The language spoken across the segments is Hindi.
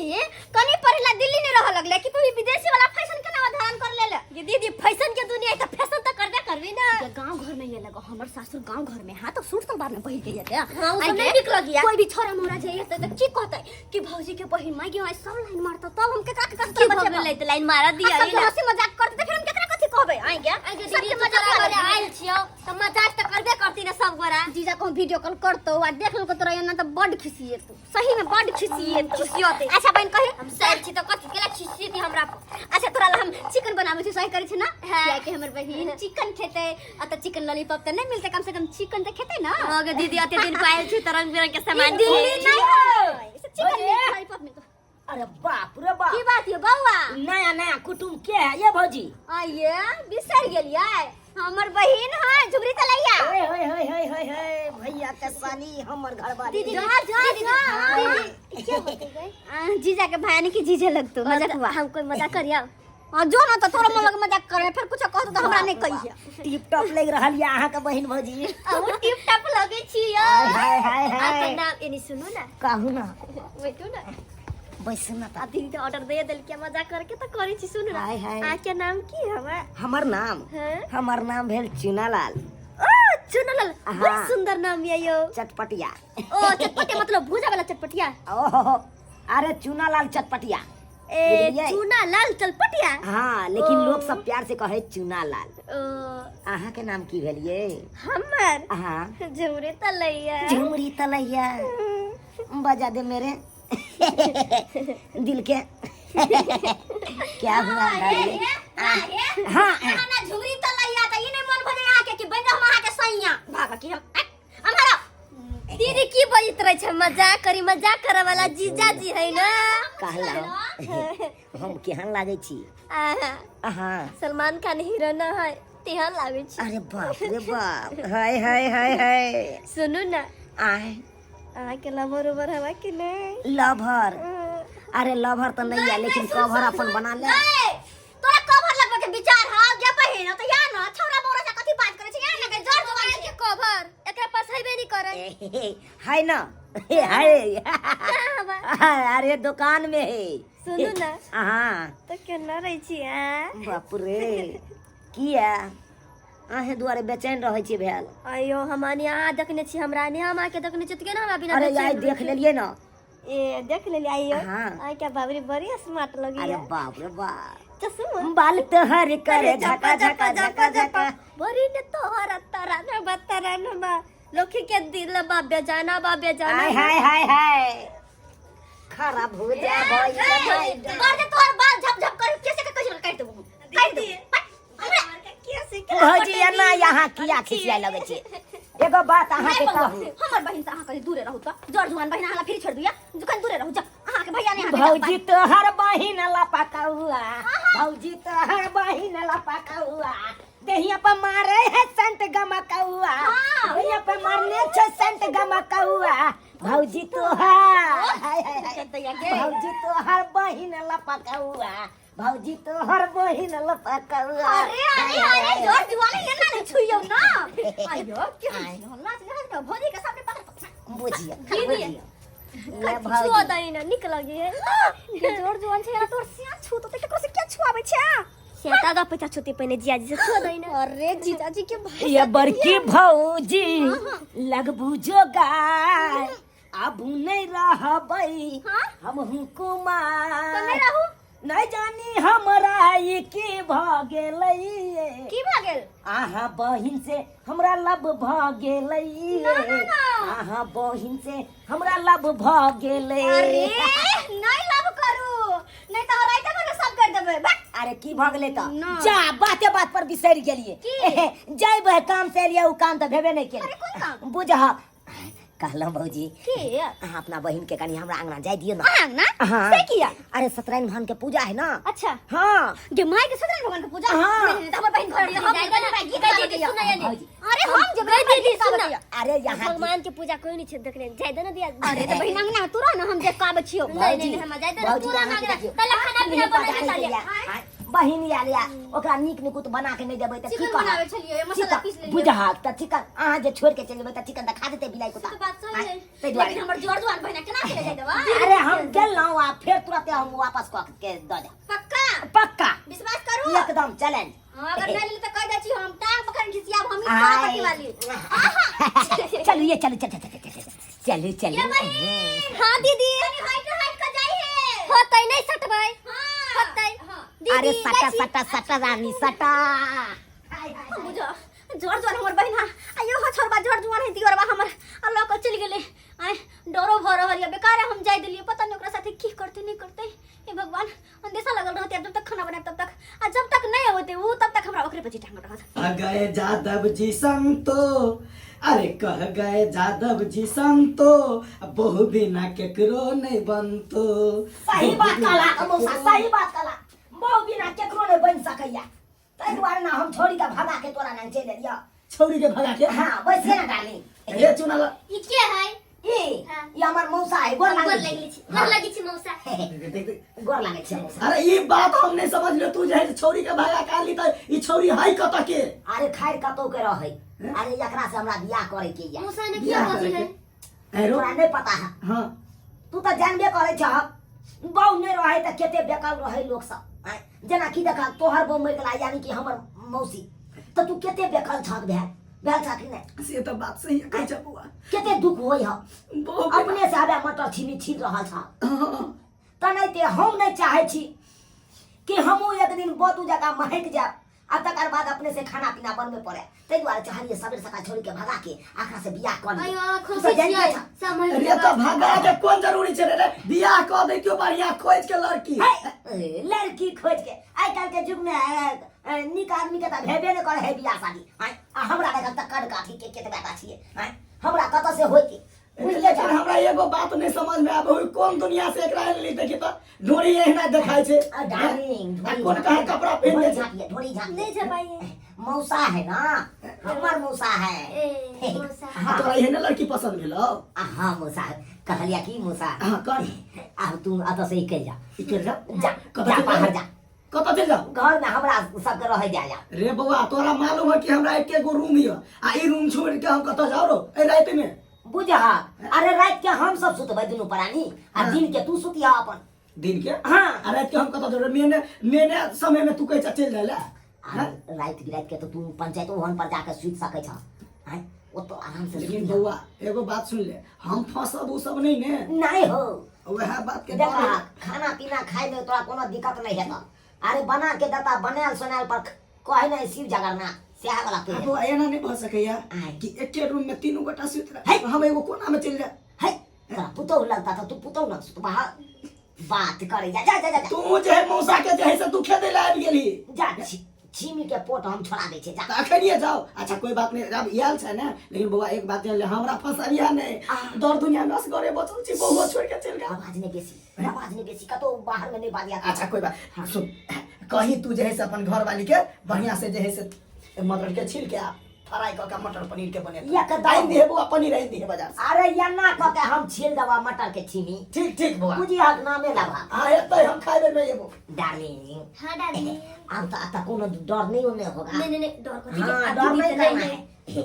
कनी पहला दिल्ली ने रह लगले कि कोई विदेशी वाला फैशन के नाम धारण कर लेले। ये दीदी फैशन के दुनिया त फैशन त करबे करबी ना। गांव घर में ये लगो हमर सासुर गांव घर में हां तो सूट सलवार में पहिर के जाते। हां उसमें नहीं निक लगिया। कोई भी छोरा मोरा जाइए त की कहतै कि भौजी के बहिन माई के सब लाइन मारत तब हम केकरा के कहत बच्चे ले त लाइन मारा दिया। हंसी मजाक करत त फिर हम केकरा कथि कहबै। आइ गे दीदी मजाक करे आइल छियो त मजाक त करबे करती ना सब गोरा। जीजा को वीडियो कॉल करतो आ देख ल को तोरा ना त बड खिसिए तू। सही में बड खिसिए तू। खिसियोते अच्छा बहन कहि हम सर छी त कथि केला खिसिए थी हमरा। अच्छा तोरा हम चिकन बनाबै छी सही करै छी ना। किया कि हमर बहिन चिकन खेते आ त चिकन लॉलीपॉप त नहीं मिलते कम से कम चिकन त खेते ना। हां दीदी अते दिन पायल छी त रंग बिरंग के सामान दिल्ली नहीं हो चिकन लॉलीपॉप में। अरे बाप रे बाप की बात है बउआ। नया नया कुटुम के है ये भौजी। आइए बिसर गेलिए हमर बहिन है झुगरी तलैया। ओए होए होए होए होए होए भैया के साली हमर घर वाली। दीदी जा दीदी क्या होते गए। जीजा के भाई ने की जीजे लगतो मजाक हुआ। हम कोई मजाक करिया हां जो ना तो थोड़ा मन लग मजाक करे फिर कुछ कहत तो हमरा नहीं कहिया। टिप टॉप लग रहल या अहाँ के बहिन भौजी। अब टिप टॉप लगे छियो। हाय हाय हाय आपका नाम एनी सुनो ना कहू ना बैठो ना बैसू ना। आ दीदी ऑर्डर दे देल के मजाक करके तो करै छी सुन ना। हाय हाय आ के नाम की हवा। हमर नाम भेल चुनालाल। ओ चुनालाल बहुत सुंदर नाम है यो। चटपटिया। ओ चटपटिया मतलब भूजा वाला चटपटिया। ओहो अरे चुनालाल चटपटिया। ए चुनालाल चटपटिया। हां लेकिन लोग सब प्यार से कहे चुनालाल। ओ अहाँ के नाम की भेलिए। हमर हां झुमरी तलैया। झुमरी तलैया बजा दे मेरे दिल के क्या हुआ अंदाज़े। हां ना झुमरी तलैया त ई नहीं मन भजे आ के कि बन हम आ के सैया भागा कि हम हमारा दीदी की बजित रहे छ मजाक करी मजाक करे वाला जीजा जी है ना। कहला हम केहन लागे छी। हां सलमान खान हीरो ना है तेहन लागे छी। अरे बाप रे बाप हाय हाय हाय हाय। सुनो ना आए के लवर ओवर हवा कि नहीं। लवर अरे लवर तो नहीं है लेकिन कवर अपन बना ले। तोरा कवर लगबे के विचार हां गे बहिन त या ना छौरा मोरा से कथि बात करे छी या ना के जड़ जवान के कवर एकरा पास हेबे नहीं करे है ना हाय अरे दुकान में है। सुनो ना हां तो केना रही छी आ बाप रे किया आहे दुआरे बेचैन रहै छी भेल। अयो हमानी आ देखने छी हमरा ने हम आके देखने छी त केना हमरा बिना अरे यार देख लेलिए ना। ए देख लेली आइयो हां आ क्या बाबरी बड़ी स्मार्ट लगी है। अरे बाप रे बाप चश्मा बाल तोहर करे झका झका झका झका बड़ी ने तोहर तारा न बतरा न बा लोकी के दिल बाबे जाना हाय हाय हाय हाय खराब हो जा भाई कर दे तोहर बाल झप झप कर कैसे के कैसे काट देबो काट दे हमरा कैसे भौजी ना यहाँ किया खिसिया लगे छे। एगो बात अहाँ के कहू हमर बहिन से अहाँ कहीं दूरे रहू त जड़ जुआन बहिन अहाँ फिर छोड़ दिया दुकान दूरे रहू जा अहाँ के भैया ने भौजी तोहर बहिन लपका हुआ भौजी तोहर बहिन लपका हुआ देहिया पे मारे है संत गमका हुआ देहिया पे मारने छे संत गमका हुआ भौजी तोहर हाय हाय हाय भौजी तोहर बहिन लपका हुआ भौजी तोहर बहिन लपका हुआ। अरे अरे अरे जड़ जुआन ये ना छुइयो ना आयो क्या हल्ला से भौजी के सामने पकड़ बुझिया ले भौजी छुआ दई ना निक लगी है जड़ जुआन छे ना तोर सिया छु तो केकरो से क्या छुआबे छे सेता दा पैसा छुती पहले जिया जी से छुआ दई ना। अरे जीजा जी के भाई ये बड़की भौजी लगबू जोगार अब नहीं रहबै हम कुमार तो नहीं रहू नहीं जानी हमरा ये की भ गेलै की भ गेल आहा बहिन से हमरा लब भ गेलै आहा बहिन से हमरा लब भ गेलै। अरे नहीं लब करू नहीं तो राइते में सब कर देबे। अरे की भ गेलै त जा बाते बात पर बिसरि गेलिए जइबै काम से लिया उ काम त भेबे नहीं केलै। अरे कोन काम बुझह कहलो भौजी के अहाँ अपना बहिन के कनी हमरा आंगना जाय दियो ना। आंगना हाँ। से किया अरे सत्यनारायण भगवान के पूजा है ना। अच्छा हाँ गे माई के सत्यनारायण भगवान के पूजा हाँ। नहीं हमर बहिन घर हम गीत गा के सुनाया नहीं। भौजी। अरे हम जब गई दीदी सुना अरे यहाँ भगवान के पूजा कोई नहीं छे देखने जाय दे ना दिया। अरे तो बहिन आंगना तू रह ना हम देख काबे छियो नहीं नहीं हम जाय दे पूरा आंगना पहले खाना पीना बना के लिया बहिन या ओकरा नीक निकुत बना के नहीं देबै त की चिकन कहब बनावे छलिए मसाला पीस ले बुझा त चिकन अहाँ जे छोड़ के चल जेबै त चिकन त खा देतै बिलाई कुत्ता बात सही है तै दुआरे लेकिन हमर जोर जुआन बहिन केना के ले जाय देबा। अरे हम गेलौ आ फिर तुरंत हम वापस क के द जा। पक्का पक्का विश्वास करू एकदम चैलेंज। हाँ, अगर नहीं ले तो कह देती हम टांग पकड़ खिसियाब हम ही पट्टी वाली। चलो ये चलो चलो चलो चलो। हां दीदी हाइट का जाई है होतै नहीं सटबै। हां होतै दीदी। अरे सटा सटा सटा रानी सटा। बुझो जोर जोर हमर बहिना आयो हो छोरबा जोर जुआन है दियरबा हमर अल्लाह को चल गेले। आय डरो भ रहल है बेकार हम जाय देलिए पता नहीं ओकरा साथे की करते नहीं करते। हे भगवान अंदेशा लगल रहते जब तक खाना बनाए तब तक आ जब तक नहीं होते वो तब तक हमरा ओकरे पे टांग रहत। आ गए जादव जी संतो, अरे कह गए जादव जी संतो, बहु बिना केकरो नहीं बनतो। सही बात कहला मौसा, सही बात कहला। बहु बिना केकरो नहीं बन सकैया। तै दुआरे ना हम छोड़ी के भगा के तोरा ना चल लिया। छौरी के भगा के हां वैसे ना डाली। रे चुनाला ई के है ये हमर मौसा है। गोर लगी छी मौसा। गोर लागे छै मौसा। अरे ये बात हम नहीं समझ ले। तू जे छौरी के भगा के आली त ई छौरी है कत के? अरे खैर कतो के रहै। अरे एकरा से हमरा बियाह करे के या। मौसा ने किया कथि है? एरो तोरा नहीं पता है। हां तू तो जानबे करे छ बहु नहीं रहे त केते बेकल रहे लोग सब। जना की देखा तोहर बहु मर गेला यानी कि हमर मौसी त तू केते बेकल छक भेल छक नहीं। से तो बात सही है कह छ बुआ। केते दुख होई ह बहु अपने से आबे मटर छिमी छीन रहल छ। त नहीं ते हम नहीं चाहे छी कि हमहू एक दिन बोतू जगह महक जा आ तकर बाद अपने से खाना पीना बनबे पड़े। तै दुआरे चाहलिए सबेर सका छोड़ी के भगा के आखरा से बियाह कर ले। आयो खुशी छियै समझ अरे तो भगा के कौन जरूरी छै रे? बियाह क दे क्यों बढ़िया खोज के लड़की। लड़की खोज के आइ काल के युग में निक आदमी के त भेबे न करे है बियाह शादी। हमरा देखल त कड़ काठी के केते बेटा छिए। हमरा कत से होई के बुझले लेकिन हमरा एगो बात नहीं समझ में आबे हुई कौन दुनिया से एकरा ले देखि त ढोरी एहना देखाय छै। डार्लिंग कौन कहा कपड़ा पहन ले छै? झाकिए ढोरी झाकिए नहीं छपाइए मौसा है ना हमर मौसा है। ए मौसा हां तोरा एहने लड़की पसंद भेलो? हां मौसा कहलिया की मौसा हां कौन अब तू अत से इके जा इके जा जा कत बाहर जा। कत चल जाओ? घर में हमरा सबके रह जा। रे बउआ तोरा मालूम है कि हमरा एके गो रूम हिय आ ई रूम छोड़ के हम कत जाओ रो ए रात में? बुझा अरे रात के हम सब सुतबै दुनू प्राणी आ दिन के तू सुतिया अपन। दिन के हां आ रात के हम कत जाओ? मेने समय में तू कह चल जाले। रात के तो तू पंचायत भवन पर जाके सुत सकै छ। वो तो आराम से लेकिन बउआ एगो बात सुन ले, हम फसब उ सब नहीं ने। नहीं हो वह बात के देखा खाना पीना खाए में तोरा कोनो दिक्कत नहीं है। अरे बना के देता बनाल सुनाल पर कहे नहीं शिव जगरना सेहा वाला पे। अब एना नहीं भ सकैया कि एके रूम में तीनों गोटा सुत रहे हम एगो कोना में चल जा। है तोरा पुतौ लगता था तू पुतौ न सुत बाहर बात करे जा जा जा। तू जे मौसा के जे है से तू खेदे ला आबि गेली जा छिमी के पोट हम छोड़ा दे छे जा। अखनिए जाओ। अच्छा कोई बात नहीं अब याल छै ना। लेकिन बउआ एक बात जान ले हमरा फसरिया नहीं दर दुनिया में असगरे बचल छी बउआ छोड़ के चल गया। आवाज ने बेसी कतो बाहर में नहीं बाजिया। अच्छा कोई बात सुन कहीं तू जे है से अपन घर वाली के बढ़िया से जे है से मटर के छील के फ्राई क के मटर पनीर के बने या के दाई दे बउआ पनीर आई दे बाजार से। अरे या ना क के हम छील दवा मटर के छिमी ठीक ठीक बउआ बुझी हक नामे लगा। हां एतै हम खाइबे में एबो डार्लिंग। हां डार्लिंग अब तो कोनो डर नहीं होने होगा। नहीं डर को हाँ, डर नहीं करना है।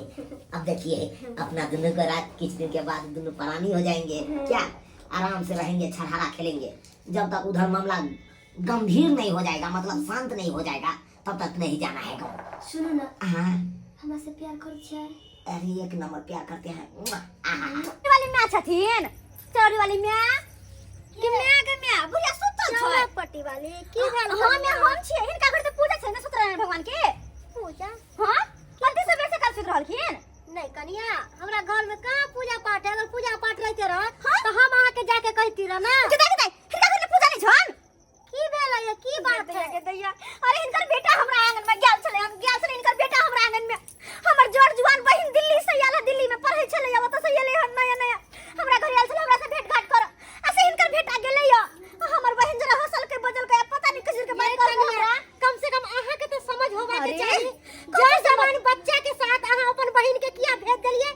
अब देखिए अपना दोनों को रात कुछ दिन के बाद दोनों प्राणी हो जाएंगे क्या? आराम से रहेंगे छरहरा खेलेंगे जब तक उधर मामला गंभीर नहीं हो जाएगा मतलब शांत नहीं हो जाएगा तब तक नहीं जाना है गाँव। सुनो ना हाँ हमसे प्यार कर छै। अरे एक नंबर प्यार करते हैं। वाली म्या छथिन चौरी वाली म्या कि म्या के म्या बुढ़िया सुतल छै पट्टी वाली की भेल? हां म्या हम छियै हिनका घर से पूजा छै ना सत्यनारायण भगवान के पूजा। हां लड़की सब से काल सुत रहलखिन नहीं कनिया हमरा घर में कहां पूजा पाठ है? अगर पूजा पाठ रहते रहत तो हम आके जाके कहती रह ना कि देख हिनका घर में पूजा नहीं छन की भेल है की बात है के दैया? अरे हिनकर बेटा हमरा आंगन में गेल छले हम गेल छले हिनकर बेटा हमरा आंगन में हमर जोर जुआन बहिन दिल्ली से आला दिल्ली में पढ़ै छले अब त से एले हन नया नया हमरा घर आयल छले हमरा से भेंट घाट कर ऐसे हिनकर बेटा गेले या हमर बहिन जरा हंसल के बजल के पता नहीं किसी के बात कर हमरा कम से कम आहा के तो समझ होबा के चाहिए जो समान बच्चा के साथ आहा अपन बहिन के किया भेज देलिए।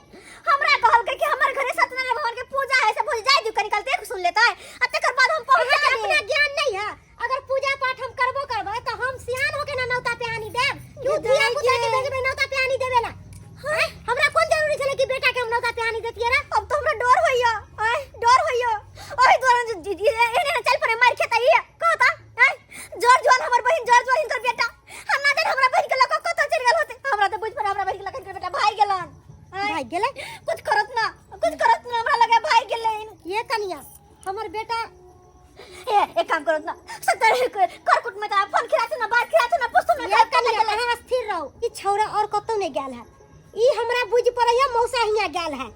हमरा कहल के कि हमर घरे सत्यनारायण भगवान के पूजा है से बोल जाय दू कनिकल देख सुन लेता है अब एक काम करो ना सत्तर करकुट में तो फोन खिलाते ना बात खिलाते ना पुस्तक में ये कनिया अहाँ स्थिर रहो ई छौरा और कतौ नहीं गेल है ई हमरा बुझ पड़ैया मौसा हिया गेल है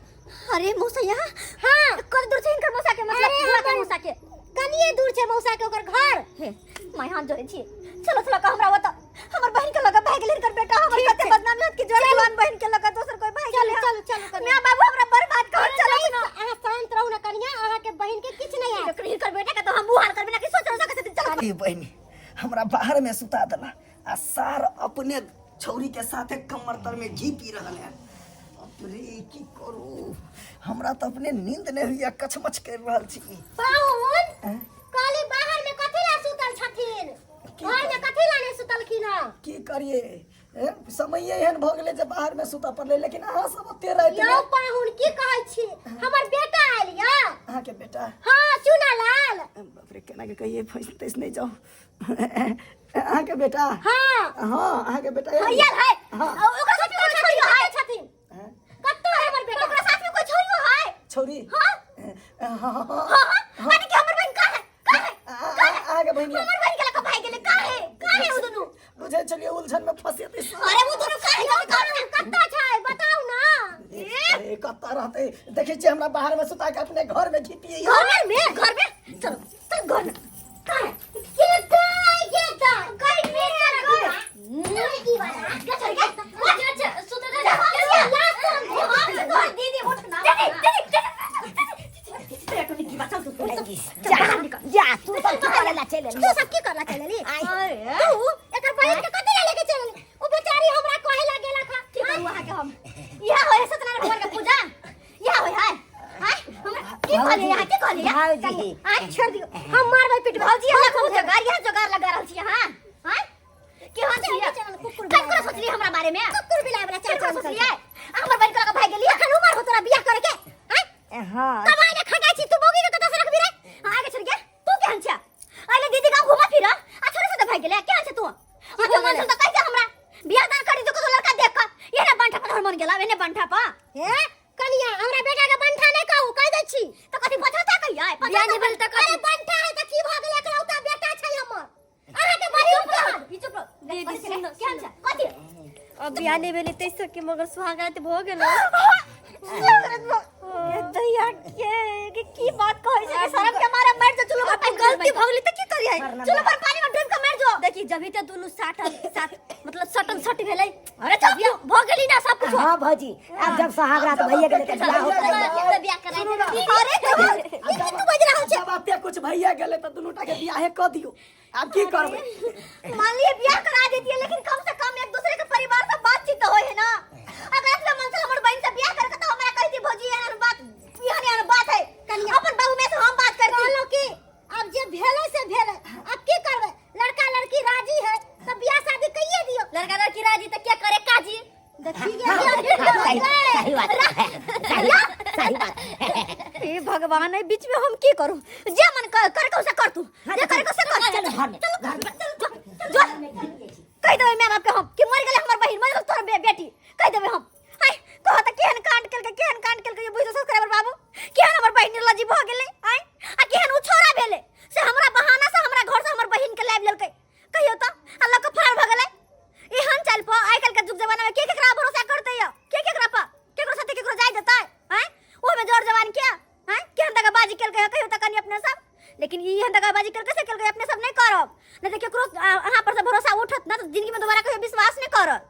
अरे मौसा यहाँ हां कर दूर से इनकर मौसा के मतलब अरे बुआ के मौसा के कनिए दूर छे मौसा के ओकर घर हे मैं हाथ जोड़े छी चलो चलो का हमरा बता हमर बहन के लगा भाग लेकर बेटा हमर कते बदनामी होत कि जवान बहन के लगा दोसर कोई भाग चलो चलो चलो कनिया मैं बाबू हमरा बर्बाद कर चलो ना अहाँ शांत रहू ना कनिया अहाँ के बहन के किछ नहीं है लकड़ी कर बेटा के तो हम मुहार करबे ना कि सोच रहा सकते चलो अरे बहनी हमरा बाहर में सुता दला आ सार अपने छौरी के साथे कमर तर में घी पी रहल है अरे की करू हमरा तो अपने नींद नहीं हुई कचमच कर रहल छी पाहुन काली बाहर में कथि ला सुतल छथिन घर में कथि ला नहीं सुतलखिन ह की करिए समय एहन भ गेले जे बाहर में सुता पड़ले लेकिन अहाँ सब ओते रहते यौ पाहुन की कहै छी हमर बेटा आइल या अहाँ के बेटा हां चुना लाल बाप रे केना के कहिए फैस तैस नहीं जाओ अहाँ के बेटा हां हाँ अहाँ के बेटा भैया है हाँ ओकरा साथ कोई छोरी है छथिन हाँ? कत्तो है हमर बेटा ओकरा साथ में कोई छोरी है छौरी हां हाँ अरे के हमर बहन का है अहाँ के बहनिया हमर बहन के लका भाई गेले का है वो दोनों बुझे चलिए उलझन में फंसे थे अरे वो दोनों का है कत्ता छै बताओ ना ए कत्ता रहते देखे छी हमरा बाहर में सुता के अपने घर में घिपिए घर में चलो चल घर में का है ये दा गाइड में चला नहीं की वाला क्या चल गया अच्छा सुते जा दीदी उठ ना जा तू सब की करला चले तू सब की करला चले अरे तू एकर बहन के कते लेके चले ओ बेचारी हमरा कहे लागेला खा की करू वहां के हम यह होय सत्यनारायण भगवान के पूजा यह होय है की कहले यहाँ की कहले भाऊजी आज छोड़ दियो हम मारबै पिट भौजी हमरा को जगार यहाँ जगार लगा रहल छी हां हां के हो छी कुकुर ककरो सोचली हमरा बारे में कुकुर बिलाय वाला चाचा सोचलिए हमर बहन का भाग गेली अखन उमर हो तोरा बियाह करे के हां कमाई ने खगाई छी तू बोगी के कतऽ से रखबी रे आगे चल गया तू केहन छ आइले दीदी गांव घुमा फिर आ छोरे से भाग गेले केहन छ तू आ तो मन त कैसे हमरा बियाह दान करी तो लड़का देख कर ये ना बंठा पर मन गेला एने बंठा पा हे कनिया हमरा बेटा के बंठा नहीं कहू कह दै छी तो कथि बचता कहिया बियाह नहीं भेल त अरे बंठा है त की भ गेल एकलौता बेटा छै हमर अहाँ के बड़ी चुप दीदी सुन केहन छ कथि अब बियाह नहीं भेली तैसे कि मगर सुहागरात भ गेल दैया के की बात कहै छै शर्म के मारे मर जा चलो अपन गलती भ गेली त की करियै चलो पर पानी में डूब के मर जो देखी जभी त दुनु साथ मतलब सटन सट भेलै अरे जब भ गेली ना सब कुछ हां भौजी अब जब सुहागरात भैया के लेके बियाह होता बियाह कराई अरे तू बज रहल छ जब आपे कुछ भैया गेले त दुनूटा के बियाह क दियो अब की करबे मान लिए बियाह करा देती है लेकिन कम से कम एक दूसरे के परिवार से बातचीत तो होय है ना अगर अपने मन से हमर बहन से बियाह करके तो हमरा कहती भौजी यार बात बिहार बात है अपन बाबू में से हम बात करती कहलो कि अब जे भेले से भेले अब की करबे लड़का लड़की राजी है तो बियाह शादी कइए दियो लड़का लड़की राजी तो क्या करे काजी सही बात ए भगवान है बीच में हम की करूं जे मन कर के उसे कर तू जे करे को से कर चल घर में जो कह देबे मैं बाप के हम कि मर गेले हमर बहिन मर गेल तोर बेटी कह देबे हम आई कहो त केहन कांड के ये बुझो सब्सक्राइबर बाबू केहन हमर बहिन निर्लजी भ गेले आई आ केहन उ छोरा भेले से हमरा बहाना से हमरा घर से हमर बहिन के लाइव लेलकै कहियो त अल्लाह के फरार भ गेलै एहन चल प आइ काल के जुग जमाना में के केकरा भरोसा करतै या के केकरा पर केकरो साथे केकरो जाय देतै हैं ओ में जोर जवान के हैं केहन दगाबाजी केलकै कहियो त कनी अपने सब लेकिन ई एहन दगाबाजी करके से केलकै अपने सब नहीं करब नहीं तो केकरो अहाँ पर से भरोसा उठत ना तो जिंदगी में दोबारा कहियो विश्वास नहीं करत